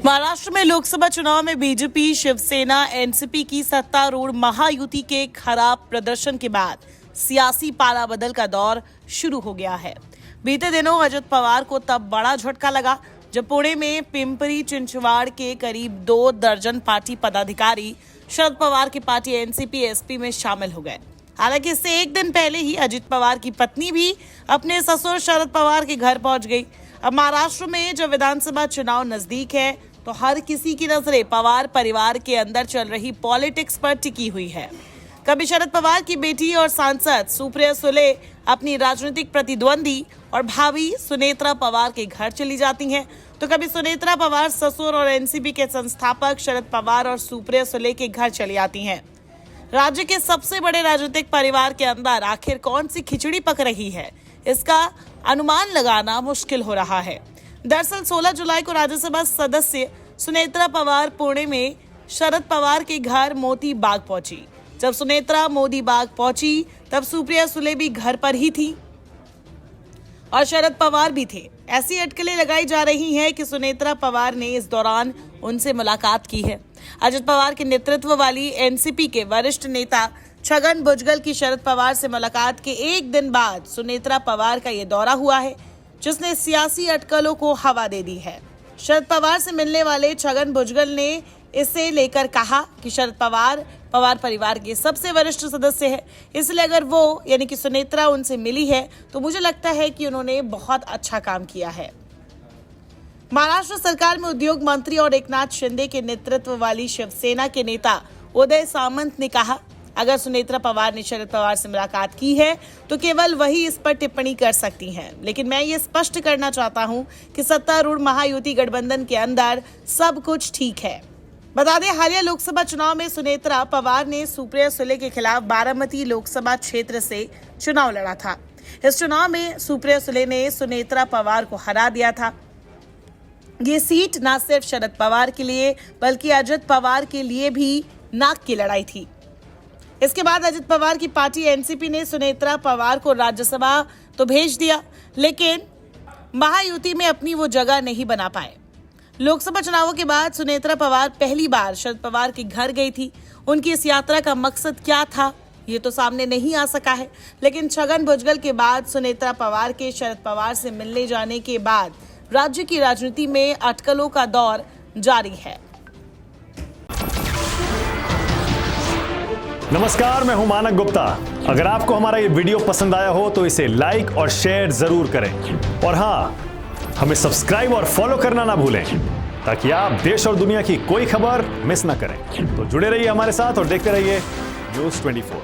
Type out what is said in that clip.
महाराष्ट्र में लोकसभा चुनाव में बीजेपी, शिवसेना, एनसीपी की सत्तारूढ़ महायुति के खराब प्रदर्शन के बाद सियासी पाला बदल का दौर शुरू हो गया है। बीते दिनों अजित पवार को तब बड़ा झटका लगा जब पुणे में पिंपरी चिंचवाड़ के करीब 2 दर्जन पार्टी पदाधिकारी शरद पवार की पार्टी एनसीपी एसपी में शामिल हो गए। हालांकि इससे एक दिन पहले ही अजित पवार की पत्नी भी अपने ससुर शरद पवार के घर पहुंच गई। अब महाराष्ट्र में जब विधानसभा चुनाव नजदीक है तो हर किसी की नजरें पवार परिवार के अंदर चल रही पॉलिटिक्स पर टिकी हुई है। कभी शरद पवार की बेटी और सांसद सुप्रिया सुले अपनी राजनीतिक प्रतिद्वंदी और भाभी सुनेत्रा पवार के घर चली जाती हैं, तो कभी सुनेत्रा पवार ससुर और एनसीपी के संस्थापक शरद पवार और सुप्रिया सुले के घर चली आती हैं। राज्य के सबसे बड़े राजनीतिक परिवार के अंदर आखिर कौन सी खिचड़ी पक रही है, इसका अनुमान लगाना मुश्किल हो रहा है। दरअसल 16 जुलाई को राज्यसभा सदस्य सुनेत्रा पवार पुणे में शरद पवार के घर मोती बाग पहुंची। जब सुनेत्रा मोदी बाग पहुंची तब सुप्रिया सुले भी घर पर ही थी और शरद पवार भी थे। ऐसी अटकलें लगाई जा रही हैं कि सुनेत्रा पवार ने इस दौरान उनसे मुलाकात की है। अजित पवार के नेतृत्व वाली एनसीपी के वरिष्ठ नेता छगन भुजबल की शरद पवार से मुलाकात के एक दिन बाद सुनेत्रा पवार का ये दौरा हुआ है, जिसने सियासी अटकलों को हवा दे दी है। शरद पवार से मिलने वाले छगन भुजबल ने इसे लेकर कहा कि शरद पवार परिवार के सबसे वरिष्ठ सदस्य है, इसलिए अगर वो यानी कि सुनेत्रा उनसे मिली है तो मुझे लगता है कि उन्होंने बहुत अच्छा काम किया है। महाराष्ट्र सरकार में उद्योग मंत्री और एकनाथ शिंदे के नेतृत्व वाली शिवसेना के नेता उदय सामंत ने कहा, अगर सुनेत्रा पवार ने शरद पवार से मुलाकात की है तो केवल वही इस पर टिप्पणी कर सकती हैं, लेकिन मैं ये स्पष्ट करना चाहता हूं कि सत्तारूढ़ महायुति गठबंधन के अंदर सब कुछ ठीक है। बता दें, हालिया लोकसभा चुनाव में सुनेत्रा पवार ने सुप्रिया सुले के खिलाफ बारामती लोकसभा क्षेत्र से चुनाव लड़ा था। इस चुनाव में सुप्रिया सुले ने सुनेत्रा पवार को हरा दिया था। ये सीट न सिर्फ शरद पवार के लिए बल्कि अजित पवार के लिए भी नाक की लड़ाई थी। इसके बाद अजित पवार की पार्टी एनसीपी ने सुनेत्रा पवार को राज्यसभा तो भेज दिया, लेकिन महायुति में अपनी वो जगह नहीं बना पाए। लोकसभा चुनावों के बाद सुनेत्रा पवार पहली बार शरद पवार के घर गई थी। उनकी इस यात्रा का मकसद क्या था, ये तो सामने नहीं आ सका है, लेकिन छगन भुजबल के बाद सुनेत्रा पवार के शरद पवार से मिलने जाने के बाद राज्य की राजनीति में अटकलों का दौर जारी है। नमस्कार, मैं हूं मानक गुप्ता। अगर आपको हमारा ये वीडियो पसंद आया हो तो इसे लाइक और शेयर जरूर करें, और हाँ, हमें सब्सक्राइब और फॉलो करना ना भूलें ताकि आप देश और दुनिया की कोई खबर मिस ना करें। तो जुड़े रहिए हमारे साथ और देखते रहिए न्यूज़ 24।